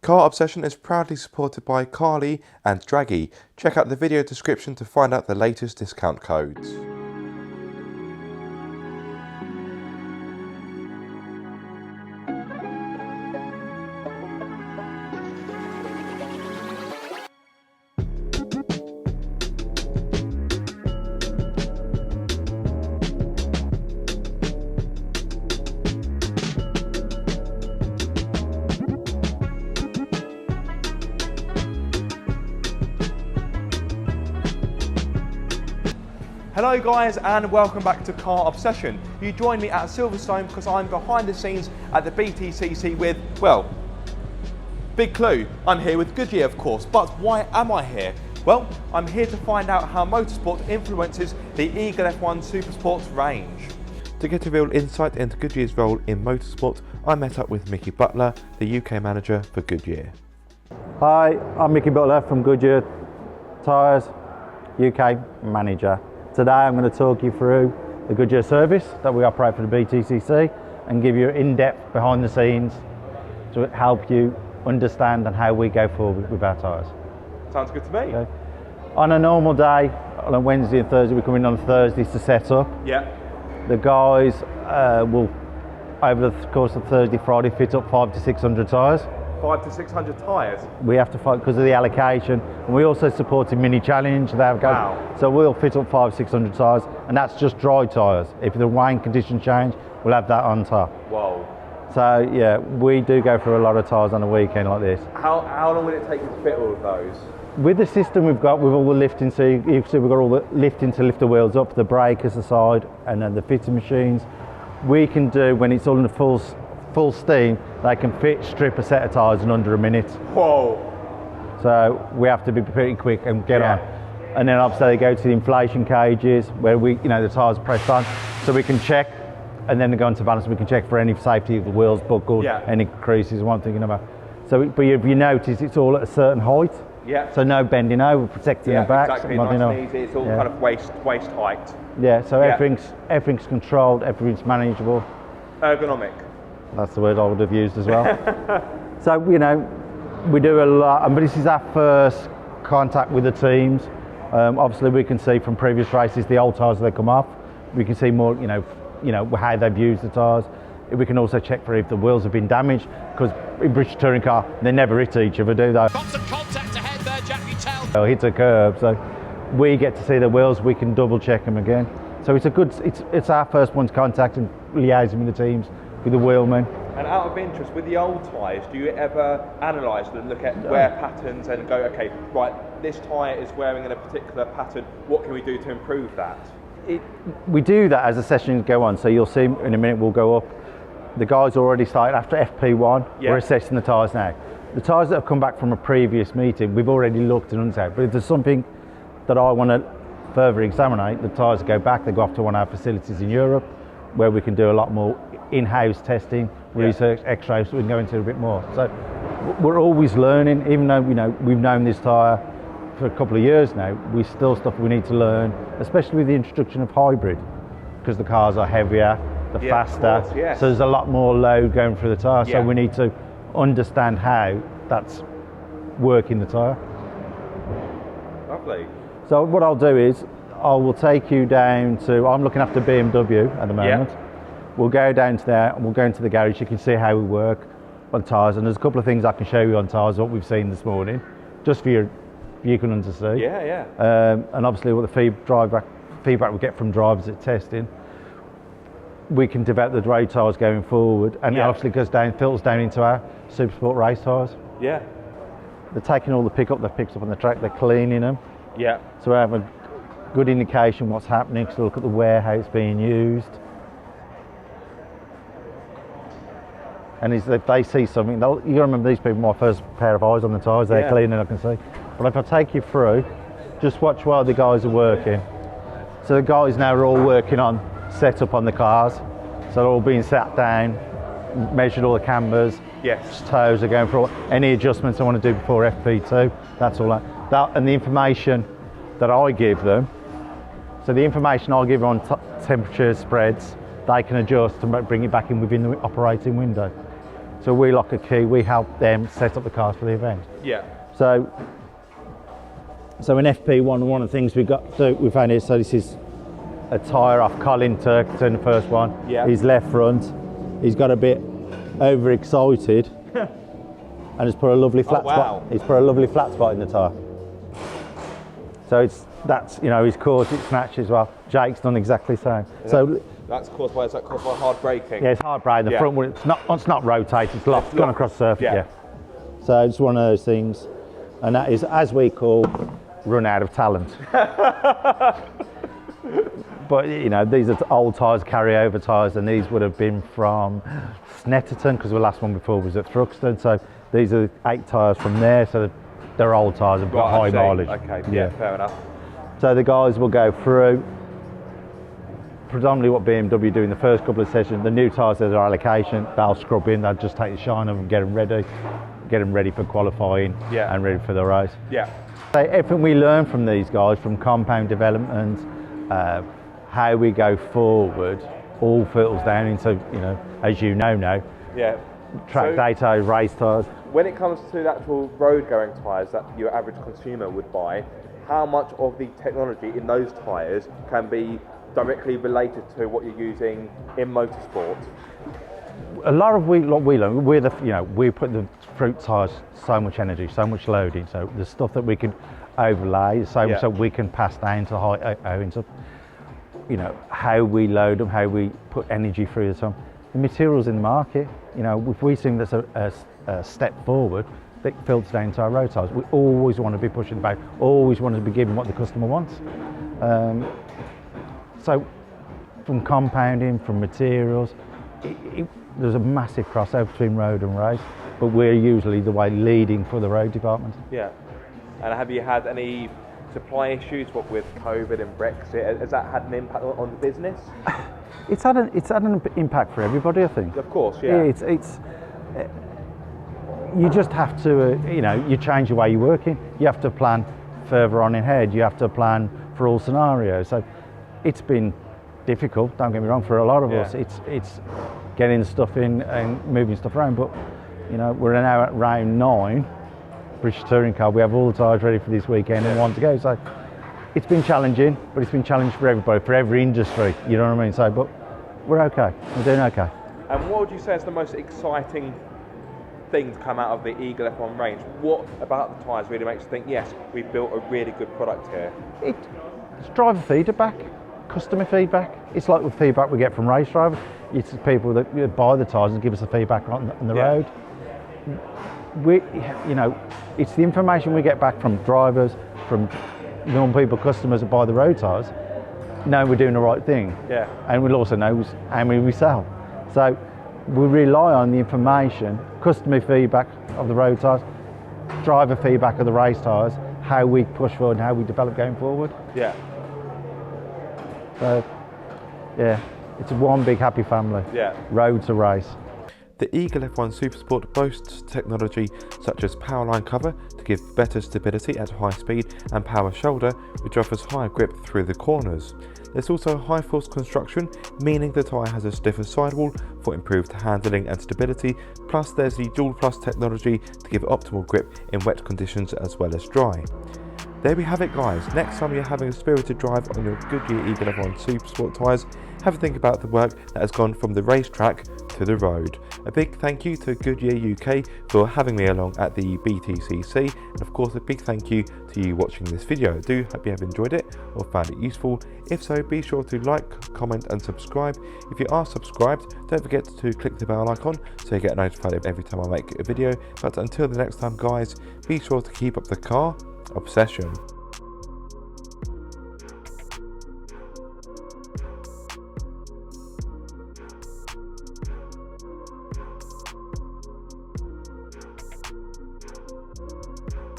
Car Obsession is proudly supported by Carly and Draggy. Check out the video description to find out the latest discount codes. Hello guys and welcome back to Car Obsession. You join me at Silverstone because I'm behind the scenes at the BTCC with, well, big clue, I'm here with Goodyear of course, but why am I here? Well, I'm here to find out how motorsport influences the Eagle F1 Supersport range. To get a real insight into Goodyear's role in motorsport, I met up with Mickey Butler, the UK manager for Goodyear. Hi, I'm Mickey Butler from Goodyear Tyres, UK manager. Today I'm going to talk you through the Goodyear service that we operate for the BTCC and give you in-depth behind the scenes to help you understand and how we go forward with our tyres. Sounds good to me. Okay. On a normal day, on a Wednesday and Thursday, we come in on Thursdays to set up. Yeah. The guys will, over the course of Thursday, Friday, fit up 500 to 600 tyres. 500 to 600 tyres? We have to fight because of the allocation, and we also support a mini challenge. Wow. So we'll fit up 500-600 tyres, and that's just dry tyres. If the rain conditions change, we'll have that on top. Whoa. So yeah, we do go for a lot of tyres on a weekend like this. How long will it take you to fit all of those? With the system we've got, with all the lifting, so you can see we've got all the lifting to lift the wheels up, the breakers aside, and then the fitting machines. We can do, when it's all in the full steam, they can strip a set of tyres in under a minute. Whoa. So we have to be pretty quick and get on. And then obviously they go to the inflation cages where the tyres are pressed on, so we can check, and then they go into balance. We can check for any safety of the wheels buckled, any creases, one thing about. So, but if you notice, it's all at a certain height. Yeah. So no bending over, protecting the back. Exactly. Nice and easy. It's all kind of waist height. Yeah. So everything's controlled, everything's manageable. Ergonomic. That's the word I would have used as well. So, we do a lot, but this is our first contact with the teams. Obviously, we can see from previous races the old tyres that come off. We can see more, how they've used the tyres. We can also check for if the wheels have been damaged, because in British touring car, they never hit each other, do they? Constant contact ahead there, Jack, you tell. They'll hit a curb, so we get to see the wheels. We can double check them again. So it's our first one's contact and liaising with the teams, with the wheelmen. And out of interest, with the old tyres, do you ever analyse them, look at wear patterns and go, okay, right, this tyre is wearing in a particular pattern, what can we do to improve that? We do that as the sessions go on, so you'll see in a minute we'll go up. The guys already started after FP1, we're assessing the tyres now. The tyres that have come back from a previous meeting, we've already looked and understood, but if there's something that I want to further examine, the tyres go back, they go off to one of our facilities in Europe, where we can do a lot more in-house testing, research, x-rays, so we can go into a bit more. So we're always learning, even though we've known this tyre for a couple of years now, we still stuff we need to learn, especially with the introduction of hybrid, because the cars are heavier, they're faster, so there's a lot more load going through the tyre, so we need to understand how that's working the tyre. Lovely. So what I'll do is, I will take you down to, I'm looking after BMW at the moment. We'll go down to there and we'll go into the garage. You can see how we work on tyres, and there's a couple of things I can show you on tyres, what we've seen this morning, just for you can to see. And obviously what the feedback we get from drivers at testing, we can develop the road tyres going forward, and it obviously filters down into our Supersport race tyres. Yeah. They're taking all the they've picked up on the track, they're cleaning them. Yeah. So we have a good indication what's happening, so look at the wear, how it's being used. And if they see something, you got to remember these people, my first pair of eyes on the tyres, they're cleaning, I can see. But if I take you through, just watch while the guys are working. So the guys now are all working on setup on the cars. So they're all being sat down, measured all the cambers, toes are going for any adjustments I want to do before FP2, that's all that. And the information that I give them, so the information I'll give on temperature spreads, they can adjust to bring it back in within the operating window. So we lock a key, we help them set up the cars for the event. Yeah. So in FP1, one of the things we found here, so this is a tyre off Colin Turkerton, the first one. Yeah. His left front, he's got a bit overexcited and has put a lovely flat spot. He's put a lovely flat spot in the tyre. So that's he's caused it snatch as well. Jake's done exactly the same. Yeah. So that's caused by hard braking. yeah, it's hard braking. The front one, it's not rotated. It's locked, gone across the surface. Yeah. So it's one of those things, and that is, as we call, run out of talent. But these are old tyres, carryover tyres, and these would have been from Snetterton, because the last one before was at Thruxton. So these are 8 tyres from there. So they're old tyres and got high mileage. Okay, yeah, fair enough. So the guys will go through predominantly what BMW do in the first couple of sessions. The new tyres, there's their allocation. They'll scrub in. They'll just take the shine of them, get them ready for qualifying and ready for the race. Yeah. So everything we learn from these guys, from compound development, how we go forward, all filters down into, as you know now, track data, race tyres. When it comes to the actual road-going tyres that your average consumer would buy, how much of the technology in those tyres can be directly related to what you're using in motorsport? A lot of what we learn, we put the fruit tyres so much energy, so much loading. So the stuff that we can overlay, so we can pass down to high Owens up. How we load them, how we put energy through the time. The materials in the market, if we think that's a step forward, that filters down to our road tyres. We always want to be pushing back, always want to be giving what the customer wants. So from compounding, from materials, there's a massive crossover between road and race, but we're usually the way leading for the road department. Yeah. And have you had any supply issues, what with COVID and Brexit? Has that had an impact on the business? It's had an impact for everybody, I think. Of course, yeah. It's you just have to, you change the way you're working. You have to plan further on ahead. You have to plan for all scenarios. So it's been difficult, don't get me wrong, for a lot of us. It's getting stuff in and moving stuff around, but we're now at round 9, British Touring Car. We have all the tyres ready for this weekend and want to go. So it's been challenging, but it's been challenging for everybody, for every industry, you know what I mean? So, but we're okay, we're doing okay. And what would you say is the most exciting thing to come out of the Eagle F1 range? What about the tyres really makes you think, yes, we've built a really good product here? It's driver feedback, customer feedback. It's like the feedback we get from race drivers. It's the people that buy the tyres and give us the feedback on the road. It's the information we get back from drivers, from normal people, customers that buy the road tyres, know we're doing the right thing. Yeah. And we'll also know how many we sell. So we rely on the information, customer feedback of the road tyres, driver feedback of the race tyres, how we push forward and how we develop going forward. Yeah. So, it's one big happy family. Yeah. Road to race. The Eagle F1 Supersport boasts technology such as powerline cover to give better stability at high speed and power shoulder, which offers higher grip through the corners. There's also high force construction, meaning the tyre has a stiffer sidewall for improved handling and stability, plus there's the Dual Plus technology to give optimal grip in wet conditions as well as dry. There we have it, guys. Next time you're having a spirited drive on your Goodyear Eagle F1 Supersport tyres, have a think about the work that has gone from the racetrack to the road. A big thank you to Goodyear UK for having me along at the BTCC, and of course a big thank you to you watching this video. I do hope you have enjoyed it or found it useful. If so, be sure to like, comment and subscribe. If you are subscribed, don't forget to click the bell icon so you get notified every time I make a video. But until the next time, guys, be sure to keep up the car obsession.